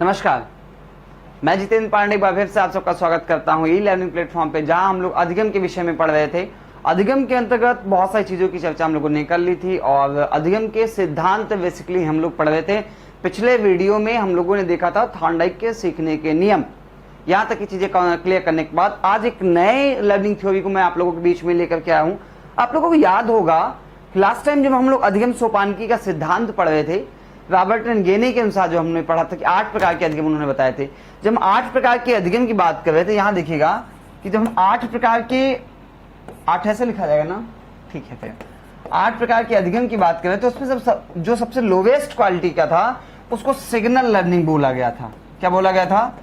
नमस्कार, मैं जितेंद्र पांडे एक बार फिर से आप सबका स्वागत करता हूं ई लर्निंग प्लेटफॉर्म पे, जहां हम लोग अधिगम के विषय में पढ़ रहे थे। अधिगम के अंतर्गत बहुत सारी चीजों की चर्चा हम लोगों ने कर ली थी और अधिगम के सिद्धांत बेसिकली हम लोग पढ़ रहे थे। पिछले वीडियो में हम लोगों ने देखा था थॉर्नडाइक के सीखने के नियम। यहाँ तक की चीजें क्लियर करने के बाद आज एक नए लर्निंग थ्योरी को मैं आप लोगों के बीच में लेकर के आया हूँ। आप लोगों को याद होगा लास्ट टाइम जब हम लोग अधिगम सोपानकी का सिद्धांत पढ़ रहे थे, रॉबर्ट एंड गेने के अनुसार जो हमने पढ़ा था कि 8 प्रकार के अधिगम उन्होंने बताए थे। जब हम 8 प्रकार के अधिगम की बात कर रहे थे, यहाँ देखिएगा कि जब हम 8 प्रकार के 8 ऐसे लिखा जाएगा ना, ठीक है, फिर 8 प्रकार के अधिगम की बात कर रहे थे, तो उसमें जो सबसे लोवेस्ट क्वालिटी का था उसको सिग्नल लर्निंग बोला गया था। क्या बोला गया था?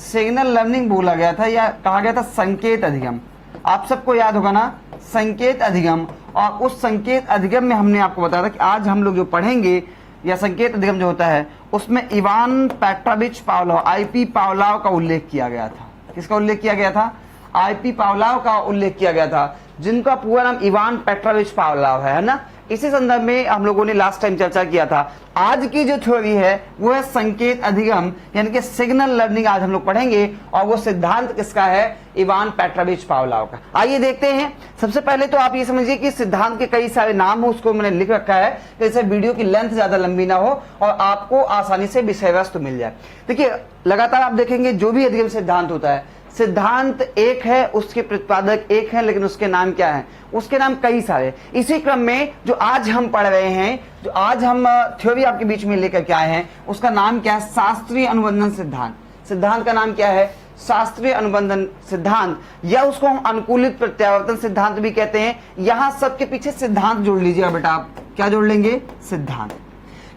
सिग्नल लर्निंग बोला गया था, या कहा गया था संकेत अधिगम। आप सबको याद होगा ना, संकेत अधिगम। और उस संकेत अधिगम में हमने आपको बताया था कि आज हम लोग जो पढ़ेंगे या संकेत अधिगम जो होता है उसमें Ivan Petrovich Pavlov, IP Pavlov का उल्लेख किया गया था। किसका उल्लेख किया गया था? आईपी पावलोव का उल्लेख किया गया था, जिनका पूरा नाम इवान पेट्रोविच पावलोव है ना। इसी संदर्भ में हम लोगों ने लास्ट टाइम चर्चा किया था। आज की जो थ्योरी है वो है संकेत अधिगम, यानी कि सिग्नल लर्निंग आज हम लोग पढ़ेंगे, और वो सिद्धांत किसका है? इवान पेट्रोविच पावलोव का। आइए देखते हैं। सबसे पहले तो आप ये समझिए कि सिद्धांत के कई सारे नाम हो, उसको मैंने लिख रखा है जैसे वीडियो की लेंथ ज्यादा लंबी ना हो और आपको आसानी से विषय वस्तु मिल जाए। देखिए, लगातार आप देखेंगे जो भी अधिगम सिद्धांत होता है, सिद्धांत एक है, उसके प्रतिपादक एक है, लेकिन उसके नाम क्या है? उसके नाम कई सारे। इसी क्रम में जो आज हम पढ़ रहे हैं, जो आज हम थ्योरी आपके बीच में लेकर के आए हैं, उसका नाम क्या है? शास्त्रीय अनुबंधन सिद्धांत। सिद्धांत का नाम क्या है? शास्त्रीय अनुबंधन सिद्धांत, या उसको हम अनुकूलित प्रत्यावर्तन सिद्धांत भी कहते हैं। यहां सबके पीछे सिद्धांत जोड़ लीजिएगा बेटा। आप क्या जोड़ लेंगे? सिद्धांत।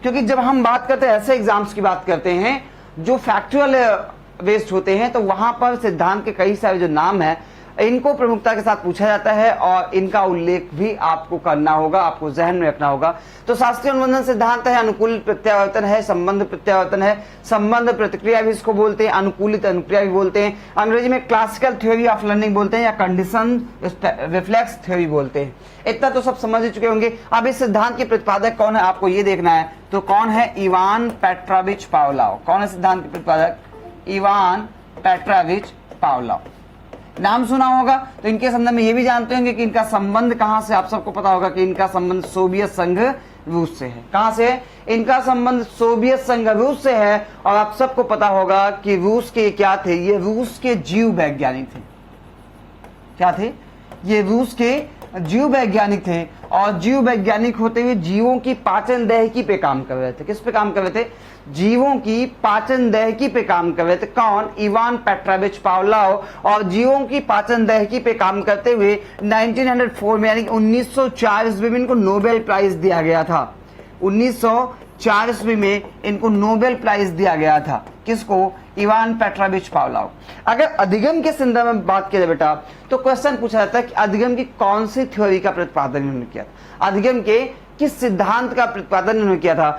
क्योंकि जब हम बात करते हैं, ऐसे एग्जाम्स की बात करते हैं जो फैक्चुअल बेस्ड होते हैं, तो वहां पर सिद्धांत के कई सारे जो नाम है इनको प्रमुखता के साथ पूछा जाता है और इनका उल्लेख भी आपको करना होगा, आपको जहन में रखना होगा। तो शास्त्रीय अनुबंधन सिद्धांत है, अनुकूलित प्रत्यावर्तन है, संबंध प्रत्यावर्तन है, संबंध प्रतिक्रिया भी इसको बोलते हैं, अनुकूलित अनुक्रिया भी बोलते हैं, अंग्रेजी में क्लासिकल थ्योरी ऑफ लर्निंग बोलते हैं, या कंडीशन रिफ्लेक्स थ्योरी बोलते हैं। इतना तो सब समझ चुके होंगे। अब इस सिद्धांत के प्रतिपादक कौन है आपको ये देखना है। तो कौन है? Ivan Petrovich Pavlov. कौन है सिद्धांत के प्रतिपादक? Ivan Petrovich Pavlov. नाम सुना होगा तो इनके संबंध में ये भी जानते होंगे कि इनका संबंध कहां से, आप सबको पता होगा कि इनका संबंध सोवियत संघ रूस से है। कहां से? इनका संबंध सोवियत संघ रूस से है। और आप सबको पता होगा कि रूस के क्या थे? ये रूस के जीव वैज्ञानिक थे। क्या थे? ये रूस के जीव वैज्ञानिक थे, और जीव वैज्ञानिक होते हुए जीवों की पाचन दहकी पे काम कर रहे थे। किस पे काम कर रहे थे? जीवों की पाचन दहकी पे काम कर रहे थे। कौन? Ivan Petrovich Pavlov. और जीवों की पाचन दहकी पे काम करते हुए 1904 में, यानी 1904 ईस्वी में इनको नोबेल प्राइज दिया गया था। 1904 ईस्वी में इनको नोबेल प्राइज दिया गया था। किसको? Ivan Petrovich Pavlov. अगर अधिगम के संदर्भ में बात करें बेटा, तो क्वेश्चन पूछा जाता है कि अधिगम की कौन सी थ्योरी का प्रतिपादन इन्होंने किया था? अधिगम के किस सिद्धांत का प्रतिपादन इन्होंने किया था?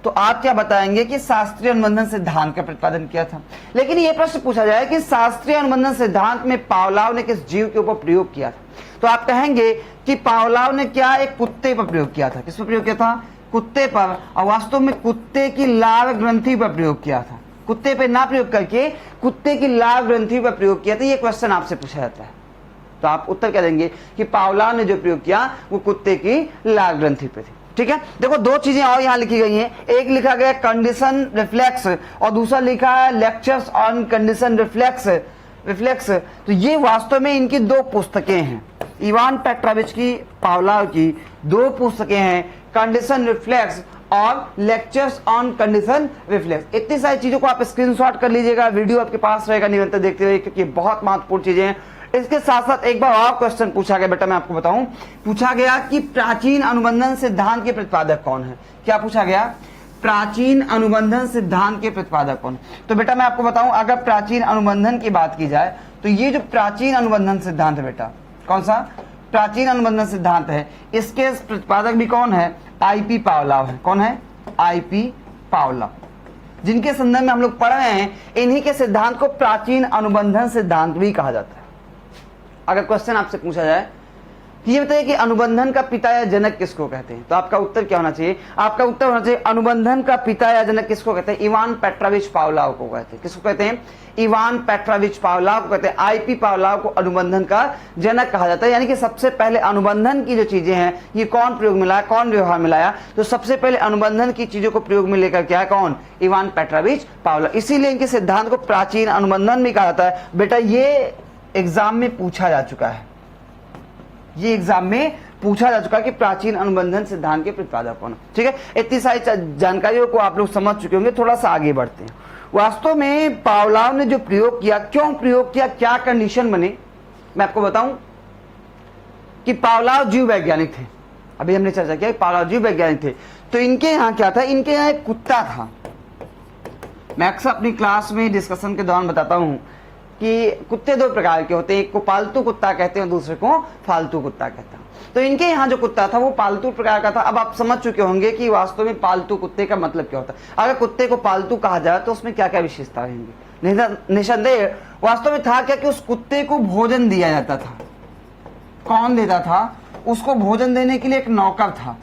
तो आप क्या बताएंगे कि शास्त्रीय अनुबंधन सिद्धांत का प्रतिपादन किया था। लेकिन यह प्रश्न पूछा जाए कि शास्त्रीय अनुबंधन सिद्धांत में पावलोव ने किस जीव के ऊपर प्रयोग किया था, तो आप कहेंगे कि पावलोव ने क्या? एक कुत्ते पर प्रयोग किया था। किस पर प्रयोग किया था? कुत्ते पर। और वास्तव में कुत्ते की लाल ग्रंथि पर प्रयोग किया था। कुत्ते पे ना प्रयोग करके कुत्ते की लाल ग्रंथि पर प्रयोग किया था। ये क्वेश्चन आपसे पूछा जाता है, तो आप उत्तर क्या देंगे कि पावलोव ने जो प्रयोग किया वो कुत्ते की लाल ग्रंथि पे थी। ठीक है, देखो दो चीजें और यहां लिखी गई हैं। एक लिखा गया कंडीशन रिफ्लेक्स और दूसरा लिखा है लेक्चर्स ऑन कंडीशन रिफ्लेक्स। तो ये वास्तव में इनकी दो पुस्तकें हैं। इवान पेट्रोविच की, पावलोव की दो पुस्तकें हैं, कंडीशन रिफ्लेक्स और लेक्चर्स ऑन कंडीशन रिफ्लेक्स। इतनी सारी चीजों को आप स्क्रीनशॉट कर लीजिएगा, वीडियो आपके पास रहेगा निरंतर देखते हुए, क्योंकि बहुत महत्वपूर्ण चीजें हैं। इसके साथ साथ एक बार और क्वेश्चन पूछा गया बेटा, मैं आपको बताऊं, पूछा गया कि प्राचीन अनुबंधन सिद्धांत के प्रतिपादक कौन है। क्या पूछा गया? प्राचीन अनुबंधन सिद्धांत के प्रतिपादक कौन? तो बेटा मैं आपको बताऊं, अगर प्राचीन अनुबंधन की बात की जाए तो ये जो प्राचीन अनुबंधन सिद्धांत है बेटा, कौन सा प्राचीन अनुबंधन सिद्धांत है, इसके प्रतिपादक भी कौन है? आईपी पावलोव है। कौन है? IP Pavlov. जिनके संदर्भ में हम लोग पढ़ रहे हैं, इन्हीं के सिद्धांत को प्राचीन अनुबंधन सिद्धांत भी कहा जाता है। अगर क्वेश्चन आपसे पूछा जाए ये बताइए कि अनुबंधन का पिता या जनक किसको कहते हैं? तो आपका उत्तर क्या होना चाहिए? आपका उत्तर होना चाहिए अनुबंधन का पिता या जनक किसको कहते हैं? इवान पेट्रोविच पावलोव को कहते हैं। किसको कहते हैं? इवान पेट्रोविच पावलोव को कहते हैं। आईपी पावलोव को अनुबंधन का जनक कहा जाता है। यानी कि सबसे पहले अनुबंधन की जो चीजें हैं ये कौन प्रयोग में लाया, कौन व्यवहार में लाया? तो सबसे पहले अनुबंधन की चीजों को प्रयोग में लेकर क्या है? कौन? Ivan Petrovich Pavlov. इसीलिए इनके सिद्धांत को प्राचीन अनुबंधन भी कहा जाता है। बेटा ये एग्जाम में पूछा जा चुका है, ये एग्जाम में पूछा जा चुका है कि प्राचीन अनुबंधन सिद्धांत के प्रतिपादक कौन? ठीक है, इतनी सारी जानकारियों को आप लोग समझ चुके होंगे। थोड़ा सा आगे बढ़ते हैं। वास्तव में पावलोव ने जो प्रयोग किया, क्यों प्रयोग किया, क्या कंडीशन बने, मैं आपको बताऊं कि पावलोव जीव वैज्ञानिक थे। अभी हमने चर्चा किया पावलोव जीव वैज्ञानिक थे। तो इनके यहां क्या था? इनके यहां एक कुत्ता था। मैं अक्सर अपनी क्लास में डिस्कशन के दौरान बताता हूं कि कुत्ते दो प्रकार के होते हैं, एक को पालतू कुत्ता कहते हैं, दूसरे को फालतू कुत्ता कहते हैं। तो इनके यहाँ जो कुत्ता था वो पालतू प्रकार का था। अब आप समझ चुके होंगे कि वास्तव में पालतू कुत्ते का मतलब क्या होता है। अगर कुत्ते को पालतू कहा जाए तो उसमें क्या क्या विशेषता रहेंगी? निसंदेह वास्तव में था क्या कि उस कुत्ते को भोजन दिया जाता था। कौन देता था? उसको भोजन देने के लिए एक नौकर था।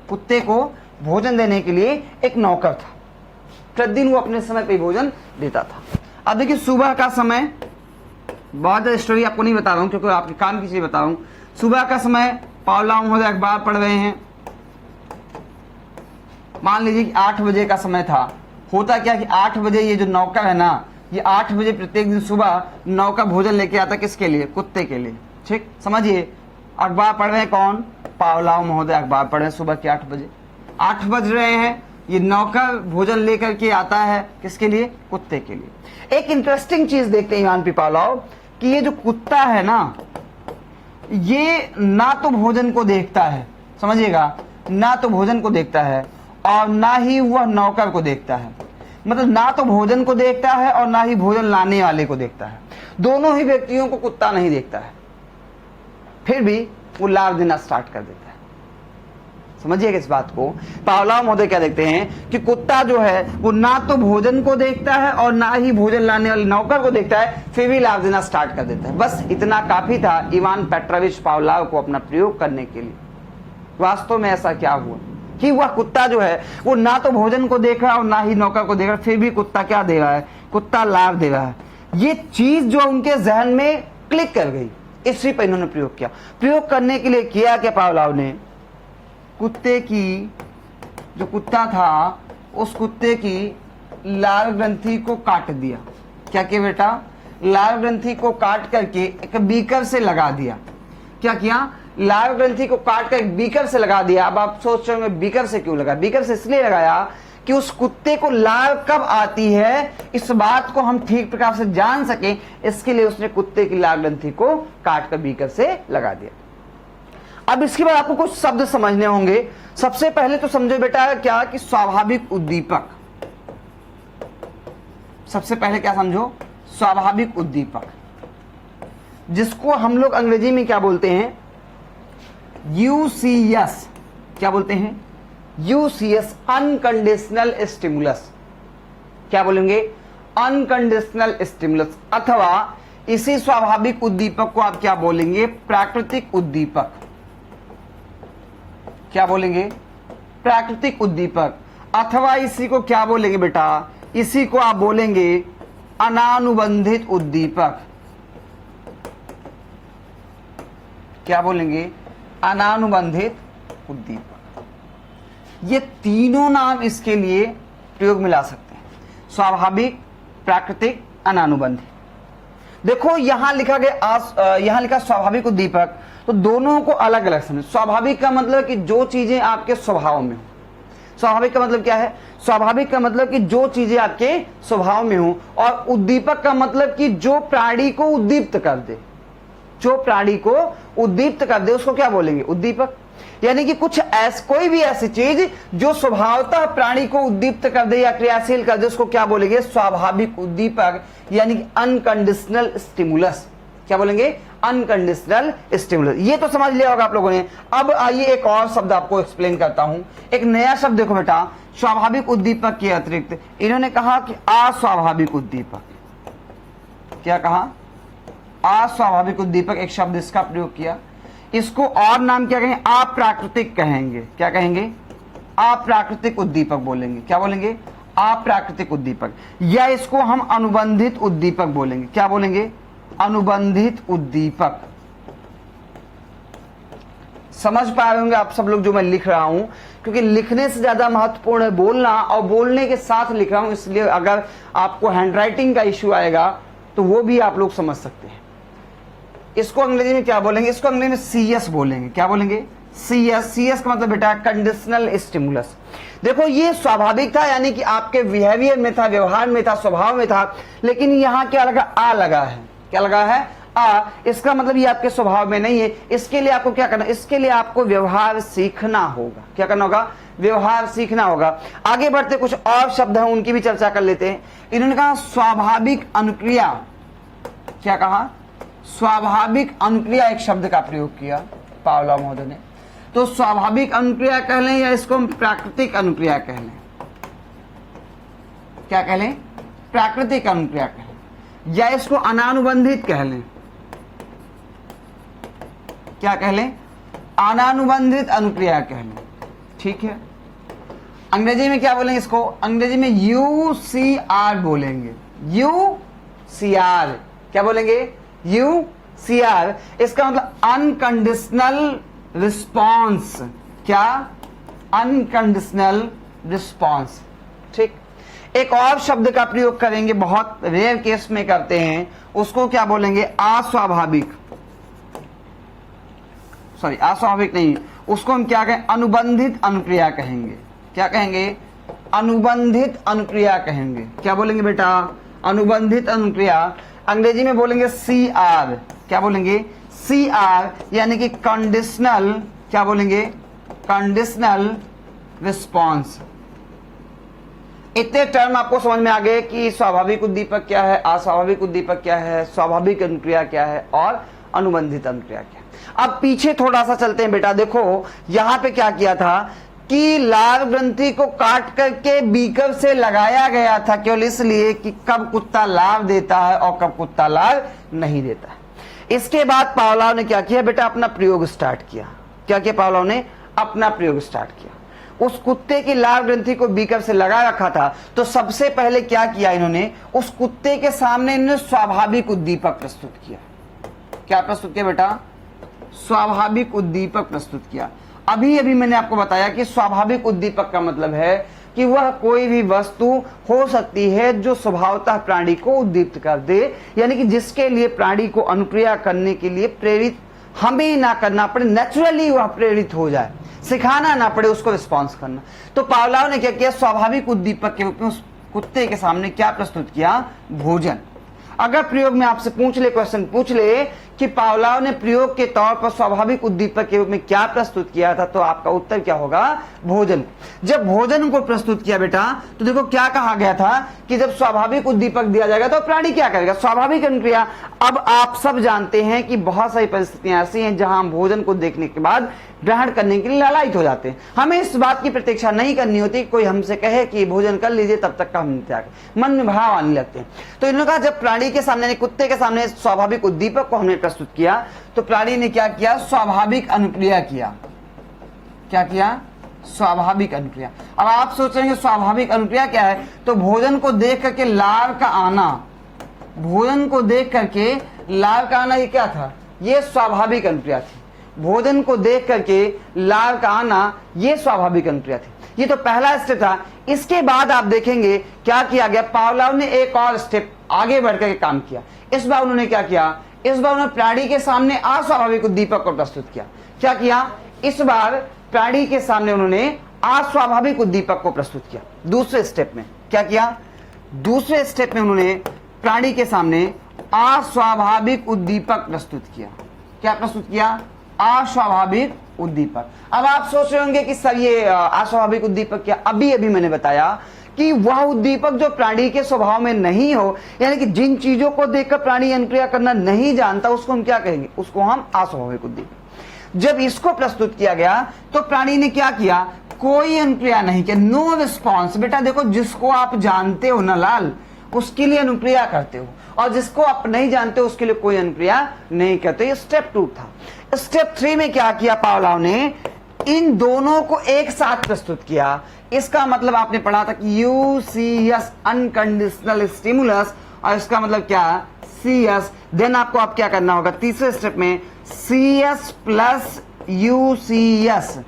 कुत्ते को भोजन देने के लिए एक नौकर था। प्रतिदिन वो अपने समय पे भोजन देता था। अब देखिए सुबह का समय, बहुत स्टोरी आपको नहीं बता रहा हूं क्योंकि आपके काम की चीज बता रहा हूं। सुबह का समय पावलोव महोदय अखबार पढ़ रहे हैं। मान लीजिए कि 8 बजे का समय था। होता क्या कि 8 बजे ये जो नौकर है ना, ये 8 बजे प्रत्येक दिन सुबह नौकर भोजन लेके आता। किसके लिए? कुत्ते के लिए। ठीक समझिए, अखबार पढ़ रहे हैं कौन? पावलोव महोदय अखबार पढ़ रहे हैं सुबह के 8 बजे। 8 बज रहे हैं, ये नौकर भोजन लेकर के आता है। किसके लिए? कुत्ते के लिए। एक इंटरेस्टिंग चीज देखते हैं इवान पी पावलोव कि ये जो कुत्ता है ना, ये ना तो भोजन को देखता है, समझिएगा, ना तो भोजन को देखता है और ना ही वह नौकर को देखता है। मतलब ना तो भोजन को देखता है और ना ही भोजन लाने वाले को देखता है। दोनों ही व्यक्तियों को कुत्ता नहीं देखता है, फिर भी वो लाभ देना स्टार्ट कर देता है। समझिएगा इस बात को। पावलोव महोदय क्या देखते हैं कि कुत्ता जो है वो ना तो भोजन को देखता है और ना ही भोजन लाने वाले नौकर को देखता है, फिर भी लाभ देना स्टार्ट कर देता है। बस इतना काफी था इवान पेट्रोविच पावलोव को अपना प्रयोग करने के लिए। वास्तव में ऐसा क्या हुआ कि वह कुत्ता जो है वो ना तो भोजन को देख रहा है और ना ही नौकर को देख रहा है, फिर भी कुत्ता क्या दे रहा है? कुत्ता लाभ दे रहा है। ये चीज जो उनके जहन में क्लिक कर गई, इसी पर इन्होंने प्रयोग किया। प्रयोग करने के लिए किया क्या पावलोव ने? कुत्ते की, जो कुत्ता था उस कुत्ते की लाल ग्रंथि को काट दिया। क्या किया बेटा? लाल ग्रंथि को काट करके एक बीकर से लगा दिया। क्या किया? लाल ग्रंथि को काट कर एक बीकर से लगा दिया। अब आप सोच रहे होंगे बीकर से क्यों लगा? बीकर से इसलिए लगाया कि उस कुत्ते को लाल कब आती है इस बात को हम ठीक प्रकार से जान सके, इसके लिए उसने कुत्ते की लाल ग्रंथि को काट कर बीकर से लगा दिया। अब इसके बाद आपको कुछ शब्द समझने होंगे। सबसे पहले तो समझो बेटा क्या कि स्वाभाविक उद्दीपक। सबसे पहले क्या समझो? स्वाभाविक उद्दीपक, जिसको हम लोग अंग्रेजी में क्या बोलते हैं? यूसीएस। क्या बोलते हैं? UCS, unconditional stimulus. क्या बोलेंगे? Unconditional stimulus. अथवा इसी स्वाभाविक उद्दीपक को आप क्या बोलेंगे? प्राकृतिक उद्दीपक। क्या बोलेंगे? प्राकृतिक उद्दीपक। अथवा इसी को क्या बोलेंगे बेटा? इसी को आप बोलेंगे अनानुबंधित उद्दीपक। क्या बोलेंगे? अनानुबंधित उद्दीपक। ये तीनों नाम इसके लिए प्रयोग में ला सकते हैं, स्वाभाविक, प्राकृतिक, अनानुबंधित। देखो यहां लिखा गया, यहां लिखा स्वाभाविक उद्दीपक, तो दोनों को अलग अलग समझो। स्वाभाविक का मतलब कि जो चीजें आपके स्वभाव में हो। स्वाभाविक का मतलब क्या है? स्वाभाविक का मतलब कि जो चीजें आपके स्वभाव में हो। और उद्दीपक का मतलब कि जो प्राणी को उद्दीप्त कर दे, जो प्राणी को उद्दीप्त कर दे उसको क्या बोलेंगे? उद्दीपक। यानी कि कुछ कोई भी ऐसी चीज जो स्वभावतः प्राणी को उद्दीप्त कर दे या क्रियाशील कर दे उसको क्या बोलेंगे? स्वाभाविक उद्दीपक, यानी कि अनकंडीशनल स्टिमुलस। क्या बोलेंगे? Unconditional stimulus. ये तो समझ लिया होगा आप लोगों ने। अब आइए एक और शब्द आपको एक्सप्लेन करता हूं। एक नया शब्द देखो बेटा, स्वाभाविक उद्दीपक के अतिरिक्त इन्होंने कहा कि अस्वाभाविक उद्दीपक। क्या कहा? अस्वाभाविक उद्दीपक, एक शब्द इसका प्रयोग किया। इसको और नाम क्या कहेंगे, अप्राकृतिक कहेंगे। क्या कहेंगे, अप्राकृतिक उद्दीपक बोलेंगे। क्या बोलेंगे, अप्राकृतिक उद्दीपक। या इसको हम अनुबंधित उद्दीपक बोलेंगे। क्या बोलेंगे, अनुबंधित उद्दीपक। समझ पा रहे होंगे आप सब लोग जो मैं लिख रहा हूं, क्योंकि लिखने से ज्यादा महत्वपूर्ण है बोलना, और बोलने के साथ लिख रहा हूं, इसलिए अगर आपको हैंडराइटिंग का इश्यू आएगा तो वो भी आप लोग समझ सकते हैं। इसको अंग्रेजी में क्या बोलेंगे, इसको अंग्रेजी में सीएस बोलेंगे। क्या बोलेंगे, सीएस। सीएस का मतलब बेटा कंडीशनल स्टिमुलस। देखो ये स्वाभाविक था, यानी कि आपके बिहेवियर में था, व्यवहार में था, स्वभाव में था, लेकिन यहां क्या लगा, आ लगा है। क्या लगा है, आ। इसका मतलब ये आपके स्वभाव में नहीं है। इसके लिए आपको क्या करना, इसके लिए आपको व्यवहार सीखना होगा। क्या करना होगा, व्यवहार सीखना होगा। आगे बढ़ते कुछ और शब्द हैं, उनकी भी चर्चा कर लेते हैं। इन्होंने कहा स्वाभाविक अनुक्रिया। क्या कहा, स्वाभाविक अनुक्रिया एक शब्द का प्रयोग किया पावलोव महोदय ने। तो स्वाभाविक अनुक्रिया कह लें, या इसको हम प्राकृतिक अनुक्रिया कह लें। क्या कह लें, प्राकृतिक अनुक्रिया कह लें, या इसको अनानुबंधित कह लें। क्या कह लें, अनानुबंधित अनुक्रिया कह लें। ठीक है, अंग्रेजी में क्या बोलेंगे इसको, अंग्रेजी में UCR बोलेंगे। UCR क्या बोलेंगे, UCR। इसका मतलब अनकंडीशनल रिस्पॉन्स। क्या, अनकंडीशनल रिस्पॉन्स। ठीक, एक और शब्द का प्रयोग करेंगे, बहुत रेयर केस में करते हैं, उसको क्या बोलेंगे, अस्वाभाविक। सॉरी, अस्वाभाविक नहीं, उसको हम क्या कहें, अनुबंधित अनुक्रिया कहेंगे। क्या कहेंगे, अनुबंधित अनुक्रिया कहेंगे। क्या बोलेंगे बेटा, अनुबंधित अनुक्रिया। अंग्रेजी में बोलेंगे CR। क्या बोलेंगे, CR, यानी कि कंडीशनल। क्या बोलेंगे, कंडीशनल रिस्पॉन्स। इतने टर्म आपको समझ में आ गए कि स्वाभाविक उद्दीपक क्या है, अस्वाभाविक उद्दीपक क्या है, स्वाभाविक अनुक्रिया क्या है, और अनुबंधित अनुक्रिया क्या है। अब पीछे थोड़ा सा चलते हैं बेटा। देखो यहां पे क्या किया था कि लार ग्रंथि को काट करके बीकर से लगाया गया था, केवल इसलिए कि कब कुत्ता लार देता है और कब कुत्ता लार नहीं देता है। इसके बाद पावलोव ने क्या किया बेटा, अपना प्रयोग स्टार्ट किया। क्या किया पावलोव ने, अपना प्रयोग स्टार्ट किया। उस कुत्ते की लार ग्रंथि को बीकर से लगा रखा था, तो सबसे पहले क्या किया इन्होंने, उस कुत्ते के सामने इन्होंने स्वाभाविक उद्दीपक प्रस्तुत किया। क्या प्रस्तुत किया बेटा, स्वाभाविक उद्दीपक प्रस्तुत किया। अभी अभी मैंने आपको बताया कि स्वाभाविक उद्दीपक का मतलब है कि वह कोई भी वस्तु हो सकती है जो स्वभावतः प्राणी को उद्दीप्त कर दे, यानी कि जिसके लिए प्राणी को अनुक्रिया करने के लिए प्रेरित हमें ना करना पड़े, नेचुरली वह प्रेरित हो जाए, सिखाना ना पड़े उसको रिस्पॉन्स करना। तो पावलोव ने क्या किया, स्वाभाविक उद्दीपक के रूप में उस कुत्ते के सामने क्या प्रस्तुत किया, भोजन। अगर प्रयोग में आपसे पूछ ले, क्वेश्चन पूछ ले कि पावलोव ने प्रयोग के तौर पर स्वाभाविक उद्दीपक के रूप में क्या प्रस्तुत किया था, तो आपका उत्तर क्या होगा, भोजन। जब भोजन को प्रस्तुत किया बेटा, तो देखो क्या कहा गया था कि जब स्वाभाविक उद्दीपक दिया जाएगा तो प्राणी क्या करेगा, स्वाभाविक अनुक्रिया। अब आप सब जानते हैं कि बहुत सारी परिस्थितियां ऐसी हैं जहां हम भोजन को देखने के बाद ग्रहण करने के लिए लालायित हो जाते हैं। हमें इस बात की प्रतीक्षा नहीं करनी होती कोई हमसे कहे कि भोजन कर लीजिए, तब तक का हम त्याग, मन में भाव आने लगते हैं। तो इन्होंने कहा जब प्राणी के सामने, कुत्ते के सामने स्वाभाविक उद्दीपक को हमने प्रस्तुत किया, तो प्राणी ने क्या किया, स्वाभाविक अनुक्रिया किया। क्या किया, स्वाभाविक अनुक्रिया। अब आप सोच रहे हैं स्वाभाविक अनुक्रिया क्या है, तो भोजन को देख करके लार का आना, भोजन को देख करके लार का आना, ये क्या था, ये स्वाभाविक अनुक्रिया थी। भोजन को देख करके लार का आना, ये स्वाभाविक अनुक्रिया थी। ये तो पहला स्टेप था। इसके बाद आप देखेंगे क्या किया गया, पावलोव ने एक और स्टेप आगे बढ़ करके काम किया। इस बार उन्होंने क्या किया, इस बार उन्होंने प्राणी के सामने अस्वाभाविक उद्दीपक को प्रस्तुत किया। क्या किया, इस बार प्राणी के सामने उन्होंने अस्वाभाविक उद्दीपक को प्रस्तुत किया। दूसरे स्टेप में क्या किया, दूसरे स्टेप में उन्होंने प्राणी के सामने अस्वाभाविक उद्दीपक प्रस्तुत किया। क्या प्रस्तुत किया, अस्वाभाविक उद्दीपक। अब आप सोच रहे होंगे कि सर ये अस्वाभाविक उद्दीपक क्या, अभी अभी मैंने बताया कि वह उद्दीपक जो प्राणी के स्वभाव में नहीं हो, यानी कि जिन चीजों को देखकर प्राणी अनुक्रिया करना नहीं जानता, उसको हम क्या कहेंगे, उसको हम अस्वाभाविक उद्दीपक। जब इसको प्रस्तुत किया गया तो प्राणी ने क्या किया, कोई अनुक्रिया नहीं किया, नो रिस्पॉन्स। बेटा देखो, जिसको आप जानते हो ना लाल, उसके लिए अनुक्रिया करते हो, और जिसको आप नहीं जानते उसके लिए कोई अनुक्रिया नहीं करते। ये स्टेप 2 था। स्टेप 3 में क्या किया पावलोव ने, इन दोनों को एक साथ प्रस्तुत किया। इसका मतलब आपने पढ़ा था कि यूसीएस अनकंडीशनल स्टिमुलस, और इसका मतलब क्या, सीएस। देन आपको अब क्या करना होगा तीसरे स्टेप में, CS plus UCS,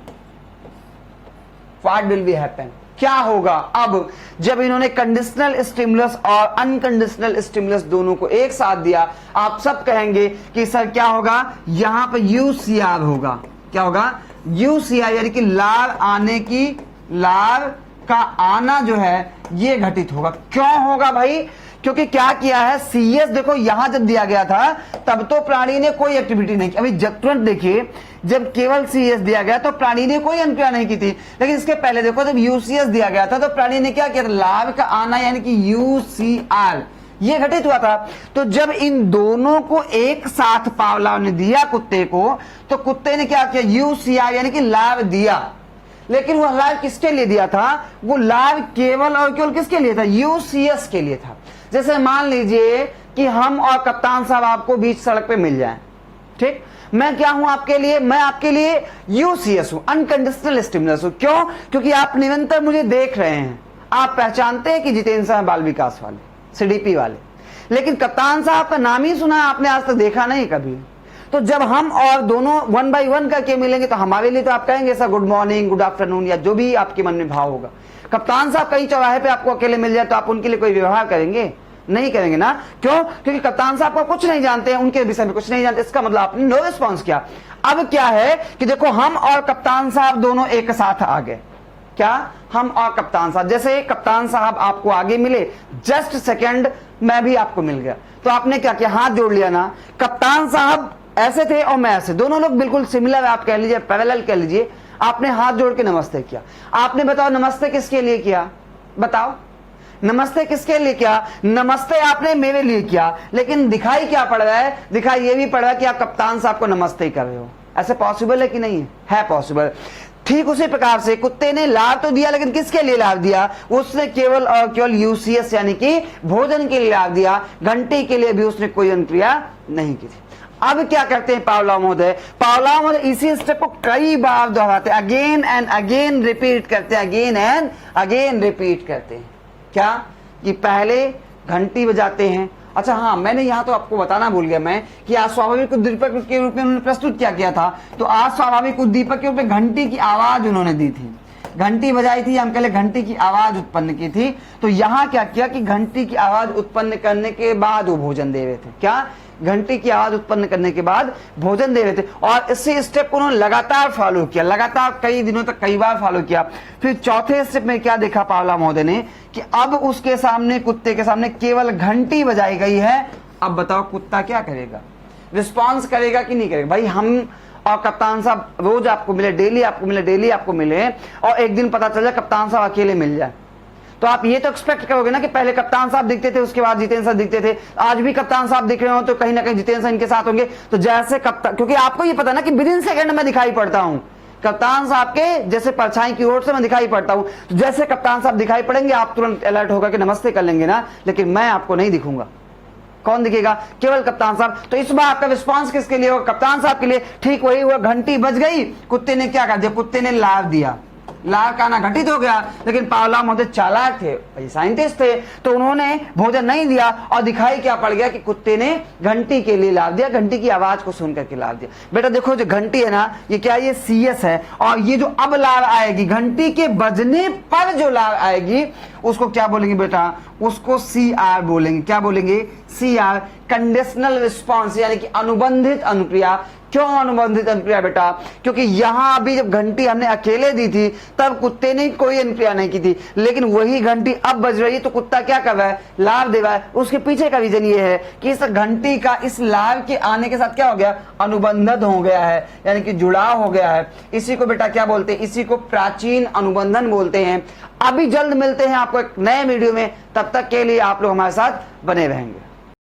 what will be happen, क्या होगा अब जब इन्होंने कंडीशनल स्टिमुलस और अनकंडीशनल स्टिमुलस दोनों को एक साथ दिया। आप सब कहेंगे कि सर क्या होगा, यहां पर यूसीआर होगा, क्या होगा, यूसीआर, यानी कि लाभ आने की, लाभ का आना जो है ये घटित होगा। क्यों होगा भाई, क्योंकि क्या किया है, सीएस देखो यहां जब दिया गया था तब तो प्राणी ने कोई एक्टिविटी नहीं की। अभी तुरंत देखिए, जब केवल सीएस दिया गया तो प्राणी ने कोई अनुक्रिया नहीं की थी, लेकिन इसके पहले देखो जब यूसीएस दिया गया था तो प्राणी ने क्या किया था, लाभ का आना यानी कि यूसीआर ये घटित हुआ था। तो जब इन दोनों को एक साथ पावलोव ने दिया कुत्ते को, तो कुत्ते ने क्या किया, यूसीआर यानी कि लाभ दिया। लेकिन वह लाभ किसके लिए दिया था, वो लाभ केवल और केवल किसके लिए था, यूसीएस के लिए था। जैसे मान लीजिए कि हम और कप्तान साहब आपको बीच सड़क पे मिल जाएं, ठीक, मैं क्या हूं आपके लिए, मैं आपके लिए यूसीएस हूं, अनकंडीशनल स्टिमुलस हूं। क्यों, क्योंकि आप निरंतर मुझे देख रहे हैं, आप पहचानते हैं कि जितेंद्र साहब बाल विकास वाले, सीडीपी वाले, लेकिन कप्तान साहब का नाम ही सुना है आपने, आज तक देखा नहीं कभी। तो जब हम और दोनों 1 by 1 करके मिलेंगे तो हमारे लिए तो आप कहेंगे sir good morning, good afternoon, या जो भी आपके मन में भाव होगा। कप्तान साहब कहीं चौराहे पे आपको अकेले मिल जाए तो आप उनके लिए कोई व्यवहार करेंगे, नहीं करेंगे ना। क्यों, क्योंकि कप्तान साहब को कुछ नहीं जानते हैं, उनके विषय में कुछ नहीं जानते, इसका मतलब आपने नो रिस्पॉन्स किया। अब क्या है कि देखो हम और कप्तान साहब दोनों एक साथ आ गए, क्या, हम और कप्तान साहब, जैसे कप्तान साहब आपको आगे मिले, जस्ट सेकंड मैं भी आपको मिल गया, तो आपने क्या किया, हाथ जोड़ लिया ना। कप्तान साहब ऐसे थे और मैं ऐसे, दोनों लोग बिल्कुल सिमिलर, आप कह लीजिए पैरेलल कह लीजिए। आपने हाथ जोड़ के नमस्ते किया। आपने बताओ नमस्ते किसके लिए किया, बताओ नमस्ते किसके लिए किया, नमस्ते आपने मेरे लिए किया, लेकिन दिखाई क्या पड़ रहा है, दिखाई ये भी पड़ रहा है कि आप कप्तान साहब को नमस्ते कर रहे हो। ऐसे पॉसिबल है कि नहीं है पॉसिबल। ठीक उसी प्रकार से कुत्ते ने लाभ तो दिया, लेकिन किसके लिए लाभ दिया, उसने केवल और केवल यूसीएस यानी कि भोजन के लिए लाभ दिया, घंटी के लिए भी उसने कोई अनुक्रिया नहीं की थी। अब क्या करते हैं पावलोव महोदय, पावलोव महोदय इसी स्टेप को कई बार दोहराते हैं, अगेन एंड अगेन रिपीट करते हैं, अगेन एंड अगेन रिपीट करते हैं। क्या, कि पहले घंटी बजाते हैं। अच्छा हाँ, मैंने यहां तो आपको बताना भूल गया मैं कि अस्वाभाविक उद्दीपक के रूप में उन्होंने प्रस्तुत क्या किया था। तो अस्वाभाविक उद्दीपक के रूप में घंटी की आवाज उन्होंने दी थी, घंटी बजाई थी, हम कह ले घंटी की आवाज उत्पन्न की थी। तो यहां क्या किया कि घंटी की आवाज उत्पन्न करने के बाद वो भोजन दे रहे थे, क्या, घंटी की आवाज उत्पन्न करने के बाद भोजन दे रहे थे। और इसी स्टेप को उन्होंने लगातार फॉलो किया, लगातार कई दिनों तक कई बार फॉलो किया। फिर चौथे स्टेप में क्या देखा पावलोव महोदय ने कि अब उसके सामने, कुत्ते के सामने केवल घंटी बजाई गई है। अब बताओ कुत्ता क्या करेगा, रिस्पॉन्स करेगा कि नहीं करेगा। भाई हम और कप्तान साहब रोज आपको मिले, डेली आपको मिले, डेली आपको मिले, और एक दिन पता चल जाए कप्तान साहब अकेले मिल जाए, तो आप ये तो एक्सपेक्ट करोगे ना कि पहले कप्तान साहब दिखते थे, उसके बाद जितेंद्र साहब दिखते थे, आज भी कप्तान साहब दिख रहे हो तो कहीं ना कहीं जितेंद्र साहब इनके साथ होंगे। तो जैसे कप्तान, क्योंकि आपको ये पता ना कि विदिन सेकंड में दिखाई पड़ता हूं, कप्तान साहब के जैसे परछाई की ओर से मैं दिखाई पड़ता हूं, तो जैसे कप्तान साहब दिखाई पड़ेंगे आप तुरंत अलर्ट होगा कि नमस्ते कर लेंगे ना, लेकिन मैं आपको नहीं दिखूंगा। कौन दिखेगा, केवल कप्तान साहब। तो इस बार आपका रिस्पांस किसके लिए होगा, कप्तान साहब के लिए। ठीक वही हुआ, घंटी बज गई, कुत्ते ने क्या कर दिया, कुत्ते ने लाभ दिया, लाभ का आना घटित हो गया। लेकिन पावलोव महोदय चालाक थे, साइंटिस्ट थे, तो उन्होंने भोजन नहीं दिया और दिखाई क्या पड़ गया कि कुत्ते ने घंटी के लिए लाभ दिया, घंटी की आवाज को सुन करके लाभ दिया। बेटा देखो जो घंटी है ना, ये क्या, ये सीएस है, और ये जो अब लाभ आएगी, घंटी के बजने पर जो लाभ आएगी उसको क्या बोलेंगे बेटा, उसको सीआर बोलेंगे। क्या बोलेंगे, सीआर, कंडीशनल रिस्पॉन्स, यानी कि अनुबंधित अनुक्रिया। क्यों अनुबंधित अनुक्रिया बेटा, क्योंकि यहां अभी जब घंटी हमने अकेले दी थी तब कुत्ते ने कोई अनुक्रिया नहीं की थी, लेकिन वही घंटी अब बज रही है तो कुत्ता क्या कर रहा है, लाभ दे रहा है। उसके पीछे का रीजन ये है कि इस घंटी का इस लाभ के आने के साथ क्या हो गया, अनुबंधन हो गया है, यानी कि जुड़ाव हो गया है। इसी को बेटा क्या बोलते हैं, इसी को प्राचीन अनुबंधन बोलते हैं। अभी जल्द मिलते हैं आपको एक नए वीडियो में, तब तक के लिए आप लोग हमारे साथ बने रहेंगे।